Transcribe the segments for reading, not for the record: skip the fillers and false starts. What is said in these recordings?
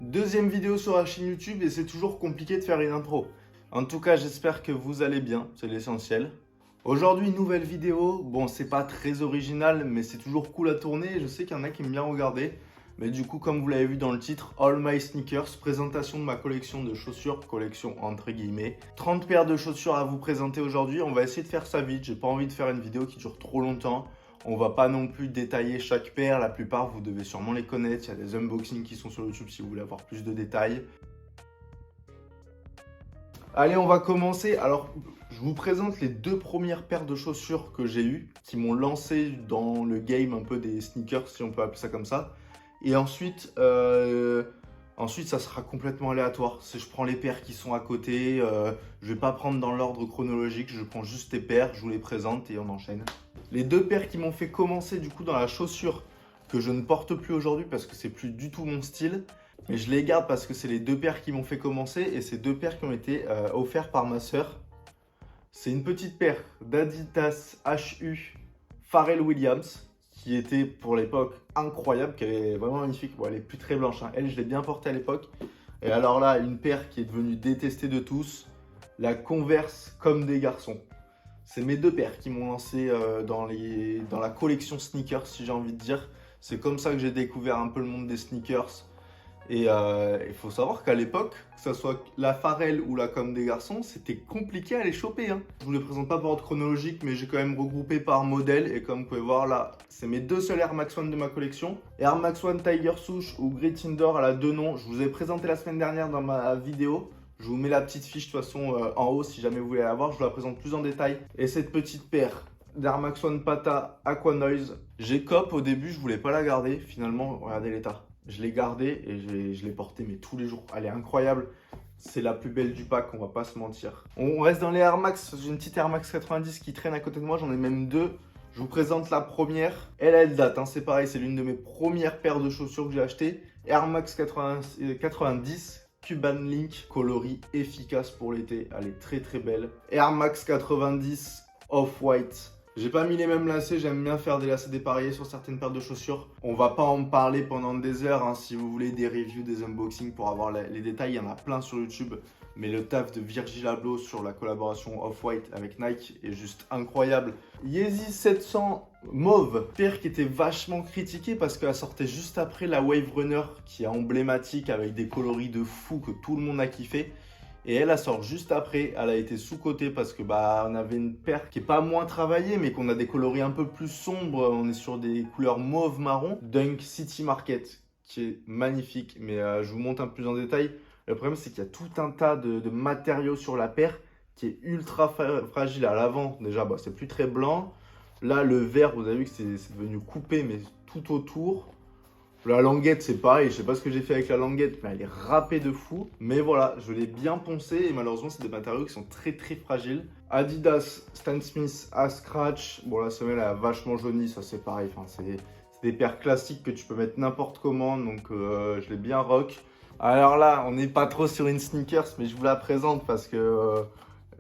Deuxième vidéo sur la chaîne YouTube et c'est toujours compliqué de faire une intro. En tout cas, j'espère que vous allez bien, c'est l'essentiel. Aujourd'hui, nouvelle vidéo. Bon, c'est pas très original, mais c'est toujours cool à tourner et je sais qu'il y en a qui aiment bien regarder. Mais du coup, comme vous l'avez vu dans le titre, All My Sneakers, présentation de ma collection de chaussures, collection entre guillemets. 30 paires de chaussures à vous présenter aujourd'hui. On va essayer de faire ça vite, j'ai pas envie de faire une vidéo qui dure trop longtemps. On va pas non plus détailler chaque paire, la plupart vous devez sûrement les connaître, il y a des unboxings qui sont sur YouTube si vous voulez avoir plus de détails. Allez, on va commencer. Alors, je vous présente les deux premières paires de chaussures que j'ai eues, qui m'ont lancé dans le game un peu des sneakers, si on peut appeler ça comme ça. Et ensuite, ça sera complètement aléatoire. Si je prends les paires qui sont à côté, je vais pas prendre dans l'ordre chronologique, je prends juste les paires, je vous les présente et on enchaîne. Les deux paires qui m'ont fait commencer du coup dans la chaussure que je ne porte plus aujourd'hui parce que c'est plus du tout mon style, mais je les garde parce que c'est les deux paires qui m'ont fait commencer et c'est deux paires qui ont été offertes par ma sœur. C'est une petite paire d'Adidas HU Pharrell Williams qui était pour l'époque incroyable, qui est vraiment magnifique. Bon, elle est plus très blanche, hein. Elle, je l'ai bien portée à l'époque. Et alors là, une paire qui est devenue détestée de tous, la Converse comme des garçons. C'est mes deux paires qui m'ont lancé dans la collection sneakers, si j'ai envie de dire. C'est comme ça que j'ai découvert un peu le monde des sneakers. Et il faut savoir qu'à l'époque, que ce soit la Pharrell ou la Comme des garçons, c'était compliqué à les choper, hein. Je vous les présente pas par ordre chronologique, mais j'ai quand même regroupé par modèle. Et comme vous pouvez voir là, c'est mes deux seuls Air Max 1 de ma collection. Air Max 1 Tiger Swoosh ou Great Indoor, elle a deux noms. Je vous ai présenté la semaine dernière dans ma vidéo. Je vous mets la petite fiche de toute façon en haut si jamais vous voulez la voir. Je vous la présente plus en détail. Et cette petite paire d'Air Max 1 Pata Aqua Noise, j'ai cop au début, je voulais pas la garder. Finalement, regardez l'état. Je l'ai gardée et je l'ai portée mais tous les jours. Elle est incroyable. C'est la plus belle du pack, on va pas se mentir. On reste dans les Air Max. J'ai une petite Air Max 90 qui traîne à côté de moi. J'en ai même deux. Je vous présente la première. Elle date, hein, c'est pareil. C'est l'une de mes premières paires de chaussures que j'ai achetées. Air Max 90. Cuban Link, coloris efficace pour l'été. Elle est très très belle. Air Max 90 Off-White. J'ai pas mis les mêmes lacets, j'aime bien faire des lacets dépareillés sur certaines paires de chaussures. On va pas en parler pendant des heures, hein. Si vous voulez des reviews, des unboxings pour avoir les détails, il y en a plein sur YouTube. Mais le taf de Virgil Abloh sur la collaboration Off-White avec Nike est juste incroyable. Yeezy 700 Mauve, paire qui était vachement critiquée parce qu'elle sortait juste après la Wave Runner qui est emblématique avec des coloris de fou que tout le monde a kiffé. Et elle sort juste après, elle a été sous-cotée parce que on avait une paire qui est pas moins travaillée mais qu'on a des coloris un peu plus sombres. On est sur des couleurs mauve marron. Dunk City Market qui est magnifique, mais je vous montre un peu plus en détail. Le problème c'est qu'il y a tout un tas de matériaux sur la paire qui est ultra fragile. À l'avant déjà c'est plus très blanc. Là le vert, vous avez vu que c'est devenu coupé mais tout autour. La languette, c'est pareil, je sais pas ce que j'ai fait avec la languette, mais elle est râpée de fou. Mais voilà, je l'ai bien poncé et malheureusement, c'est des matériaux qui sont très très fragiles. Adidas Stan Smith à scratch. Bon, la semelle elle a vachement jauni, ça c'est pareil. Enfin, c'est des paires classiques que tu peux mettre n'importe comment, donc je l'ai bien rock. Alors là, on n'est pas trop sur une sneakers, mais je vous la présente parce que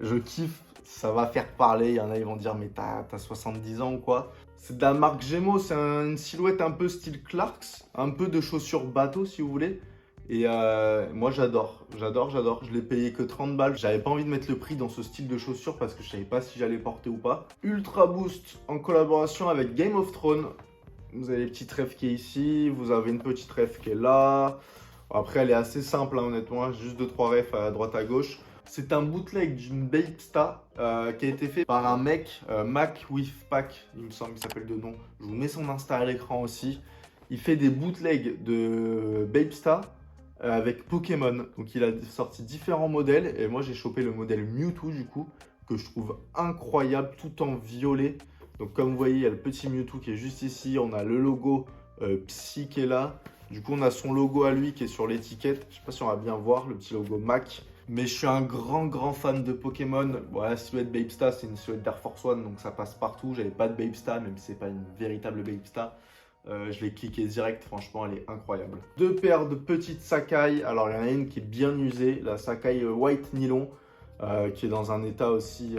je kiffe. Ça va faire parler, il y en a ils vont dire mais t'as 70 ans ou quoi. C'est de la marque Gémeaux, c'est une silhouette un peu style Clarks, un peu de chaussures bateau si vous voulez. Et moi j'adore. Je l'ai payé que 30 balles. J'avais pas envie de mettre le prix dans ce style de chaussures parce que je savais pas si j'allais porter ou pas. Ultra Boost en collaboration avec Game of Thrones. Vous avez les petites rêves qui est ici, vous avez une petite rêve qui est là. Après elle est assez simple hein, honnêtement, hein. Juste 2-3 rêves à droite à gauche. C'est un bootleg d'une Bapesta qui a été fait par un mec, Mac with Pack, il me semble qu'il s'appelle de nom. Je vous mets son Insta à l'écran aussi. Il fait des bootlegs de Bapesta avec Pokémon. Donc il a sorti différents modèles et moi j'ai chopé le modèle Mewtwo du coup, que je trouve incroyable tout en violet. Donc comme vous voyez, il y a le petit Mewtwo qui est juste ici. On a le logo Psy qui est là. Du coup on a son logo à lui qui est sur l'étiquette. Je ne sais pas si on va bien voir, le petit logo Mac. Mais je suis un grand fan de Pokémon. Bon, la silhouette Bapesta, c'est une silhouette d'Air Force One, donc ça passe partout. J'avais pas de Bapesta, même si c'est pas une véritable Bapesta. Je l'ai cliqué direct, franchement, elle est incroyable. Deux paires de petites Sacai. Alors, il y en a une qui est bien usée, la Sacai White Nylon, qui est dans un état aussi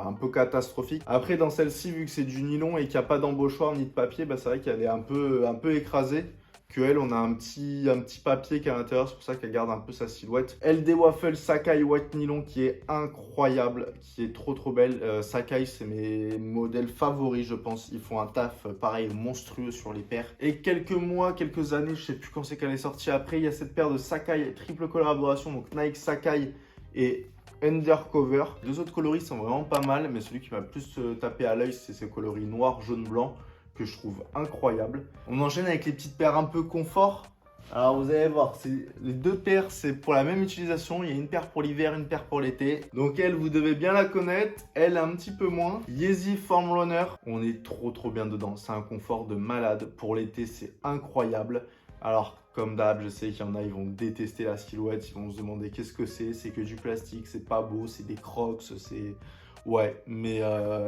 un peu catastrophique. Après, dans celle-ci, vu que c'est du nylon et qu'il n'y a pas d'embauchoir ni de papier, c'est vrai qu'elle est un peu écrasée. qu'elle, on a un petit papier qui est à l'intérieur, c'est pour ça qu'elle garde un peu sa silhouette. LD Waffle Sacai White Nylon qui est incroyable, qui est trop belle. Sacai, c'est mes modèles favoris, je pense. Ils font un taf pareil monstrueux sur les paires. Et quelques mois, quelques années, je sais plus quand c'est qu'elle est sortie après, il y a cette paire de Sacai triple collaboration, donc Nike Sacai et Undercover. Les deux autres coloris sont vraiment pas mal, mais celui qui m'a plus tapé à l'œil, c'est ce coloris noir, jaune, blanc, que je trouve incroyable. On enchaîne avec les petites paires un peu confort. Alors vous allez voir, les deux paires, c'est pour la même utilisation. Il y a une paire pour l'hiver, une paire pour l'été. Donc elle, vous devez bien la connaître. Elle, un petit peu moins. Yeezy Form Runner. On est trop bien dedans. C'est un confort de malade. Pour l'été, c'est incroyable. Alors, comme d'hab, je sais qu'il y en a, ils vont détester la silhouette. Ils vont se demander qu'est-ce que c'est que du plastique, c'est pas beau, c'est des crocs, c'est... Ouais, mais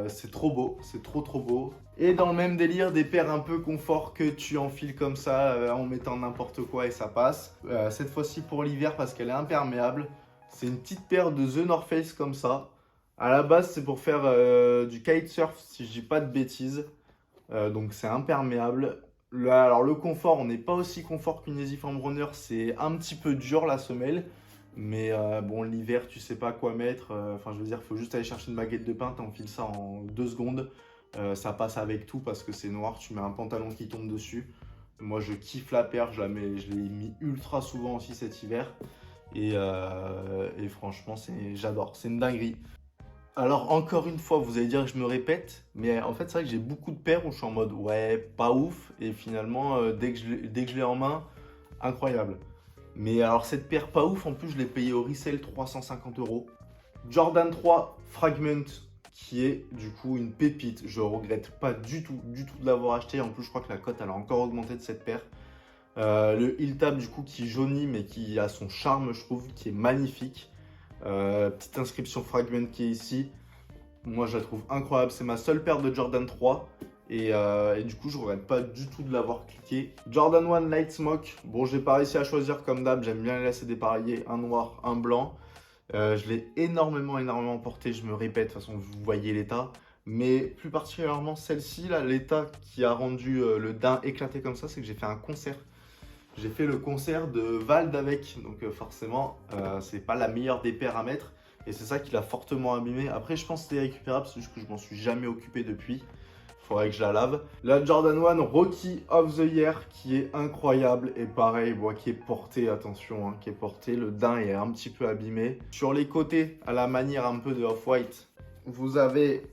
c'est trop beau, c'est trop beau. Et dans le même délire, des paires un peu confort que tu enfiles comme ça en mettant n'importe quoi et ça passe. Cette fois-ci pour l'hiver parce qu'elle est imperméable. C'est une petite paire de The North Face comme ça. À la base, c'est pour faire du kitesurf si je dis pas de bêtises. Donc c'est imperméable. Là, alors le confort, on n'est pas aussi confort qu'une Yeezy Form Runner. C'est un petit peu dur la semelle. Mais bon, l'hiver, tu sais pas quoi mettre. Enfin, je veux dire, il faut juste aller chercher une baguette de pain, t'enfiles ça en 2 secondes. Ça passe avec tout parce que c'est noir. Tu mets un pantalon qui tombe dessus. Moi, je kiffe la paire. Je l'ai mis ultra souvent aussi cet hiver. Et franchement, j'adore. C'est une dinguerie. Alors, encore une fois, vous allez dire que je me répète. Mais en fait, c'est vrai que j'ai beaucoup de paires où je suis en mode ouais, pas ouf. Et finalement, dès que je l'ai en main, incroyable. Mais alors cette paire pas ouf, en plus je l'ai payé au resale 350 €. Jordan 3 Fragment qui est du coup une pépite. Je regrette pas du tout de l'avoir acheté. En plus je crois que la cote elle a encore augmenté de cette paire. Le heel tab du coup qui jaunit mais qui a son charme je trouve, qui est magnifique. Petite inscription Fragment qui est ici. Moi je la trouve incroyable. C'est ma seule paire de Jordan 3. Et du coup, je regrette pas du tout de l'avoir cliqué. Jordan 1 Light Smoke. Bon, j'ai pas réussi à choisir comme d'hab. J'aime bien les laisser dépareillés. Un noir, un blanc. Je l'ai énormément porté. Je me répète, de toute façon, vous voyez l'état. Mais plus particulièrement celle-ci, là, l'état qui a rendu le daim éclaté comme ça, c'est que j'ai fait un concert. J'ai fait le concert de Vald avec. Donc forcément, c'est pas la meilleure des paires à mettre. Et c'est ça qui l'a fortement abîmé. Après, je pense que c'est récupérable. C'est juste que je m'en suis jamais occupé depuis. Faudrait que je la lave. La Jordan 1 Rookie of the Year qui est incroyable et pareil, bon, qui est porté, attention, hein, qui est porté. Le daim est un petit peu abîmé. Sur les côtés, à la manière un peu de Off-White, vous avez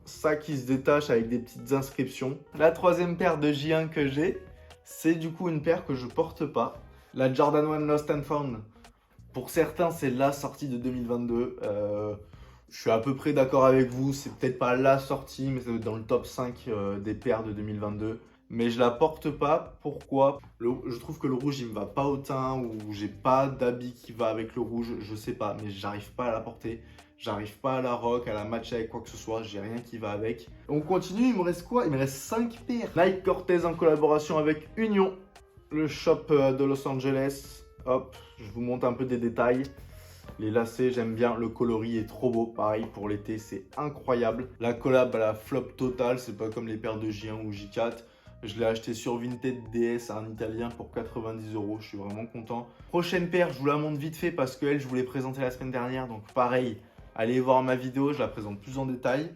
ça qui se détache avec des petites inscriptions. La troisième paire de J1 que j'ai, c'est du coup une paire que je porte pas. La Jordan 1 Lost and Found. Pour certains, c'est la sortie de 2022. Je suis à peu près d'accord avec vous, c'est peut-être pas la sortie, mais ça doit être dans le top 5 des paires de 2022. Mais je la porte pas, pourquoi? Je trouve que le rouge il me va pas au teint, ou j'ai pas d'habit qui va avec le rouge, je sais pas, mais j'arrive pas à la porter. J'arrive pas à la rock, à la matcher avec quoi que ce soit, j'ai rien qui va avec. On continue, il me reste quoi? Il me reste 5 paires. Nike Cortez en collaboration avec Union, le shop de Los Angeles. Hop, je vous montre un peu des détails. Les lacets, j'aime bien. Le coloris est trop beau. Pareil, pour l'été, c'est incroyable. La collab à la flop totale. C'est pas comme les paires de J1 ou J4. Je l'ai acheté sur Vinted DS à un Italien pour 90 €. Je suis vraiment content. Prochaine paire, je vous la montre vite fait parce qu'elle, je vous l'ai présentée la semaine dernière. Donc pareil, allez voir ma vidéo. Je la présente plus en détail.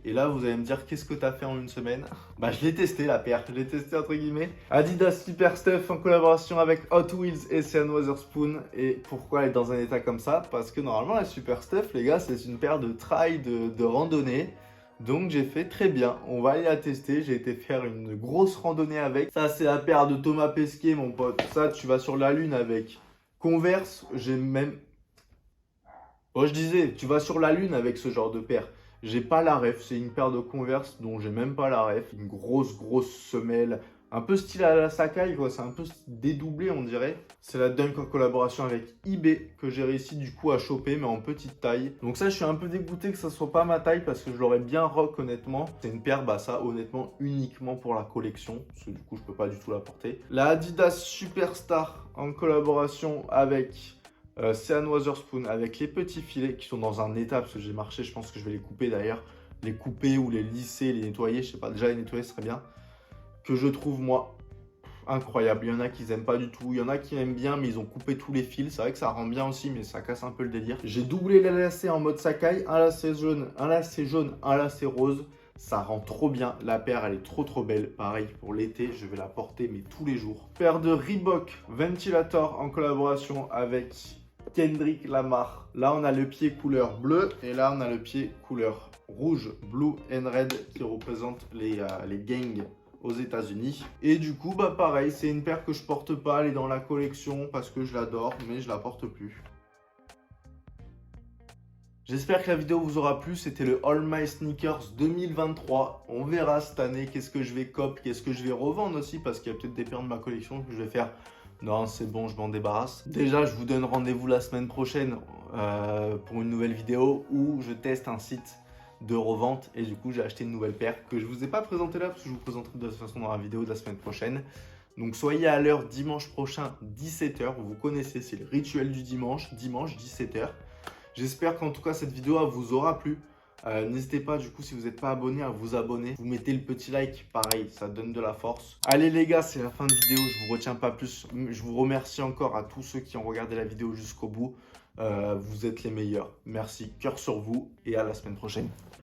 Et là, vous allez me dire, qu'est-ce que tu as fait en une semaine? Bah, je l'ai testé, la paire. Je l'ai testé, entre guillemets. Adidas Super Stuff en collaboration avec Hot Wheels et Sean Wotherspoon. Et pourquoi elle est dans un état comme ça? Parce que normalement, la Super Stuff, les gars, c'est une paire de trail de randonnée. Donc, j'ai fait très bien. On va aller la tester. J'ai été faire une grosse randonnée avec. Ça, c'est la paire de Thomas Pesquet, mon pote. Ça, tu vas sur la Lune avec Converse. J'ai même... Bon, je disais, tu vas sur la Lune avec ce genre de paire. J'ai pas la ref, c'est une paire de Converse dont j'ai même pas la ref. Une grosse semelle, un peu style à la Sacai, quoi. C'est un peu dédoublé, on dirait. C'est la Dunk en collaboration avec eBay que j'ai réussi du coup à choper, mais en petite taille. Donc ça, je suis un peu dégoûté que ça soit pas ma taille parce que je l'aurais bien rock, honnêtement. C'est une paire, bah ça, honnêtement, uniquement pour la collection. Parce que du coup, je peux pas du tout la porter. La Adidas Superstar en collaboration avec... Sean Wotherspoon avec les petits filets qui sont dans un état, parce que j'ai marché, je pense que je vais les couper d'ailleurs, les couper ou les lisser, les nettoyer, je sais pas, déjà les nettoyer ce serait bien, que je trouve moi incroyable. Il y en a qui n'aiment pas du tout, il y en a qui aiment bien, mais ils ont coupé tous les fils. C'est vrai que ça rend bien aussi, mais ça casse un peu le délire. J'ai doublé les lacets en mode Sakai, un lacet jaune, un lacet jaune, un lacet rose. Ça rend trop bien. La paire, elle est trop belle. Pareil, pour l'été, je vais la porter, mais tous les jours. Paire de Reebok Ventilator en collaboration avec Kendrick Lamar. Là, on a le pied couleur bleu et là, on a le pied couleur rouge, blue and red qui représente les gangs aux États-Unis. Et du coup, bah pareil, c'est une paire que je porte pas. Elle est dans la collection parce que je l'adore, mais je la porte plus. J'espère que la vidéo vous aura plu. C'était le All My Sneakers 2023. On verra cette année qu'est-ce que je vais cop, qu'est-ce que je vais revendre aussi, parce qu'il y a peut-être des paires de ma collection que je vais faire. Non, c'est bon, je m'en débarrasse. Déjà, je vous donne rendez-vous la semaine prochaine pour une nouvelle vidéo où je teste un site de revente. Et du coup, j'ai acheté une nouvelle paire que je ne vous ai pas présentée là, parce que je vous présenterai de toute façon dans la vidéo de la semaine prochaine. Donc, soyez à l'heure dimanche prochain, 17 h. Vous connaissez, c'est le rituel du dimanche, 17 h. J'espère qu'en tout cas, cette vidéo vous aura plu. N'hésitez pas, du coup, si vous n'êtes pas abonné, à vous abonner. Vous mettez le petit like, pareil, ça donne de la force. Allez les gars, c'est la fin de vidéo, je vous retiens pas plus. Je vous remercie encore à tous ceux qui ont regardé la vidéo jusqu'au bout. Vous êtes les meilleurs. Merci, cœur sur vous et à la semaine prochaine.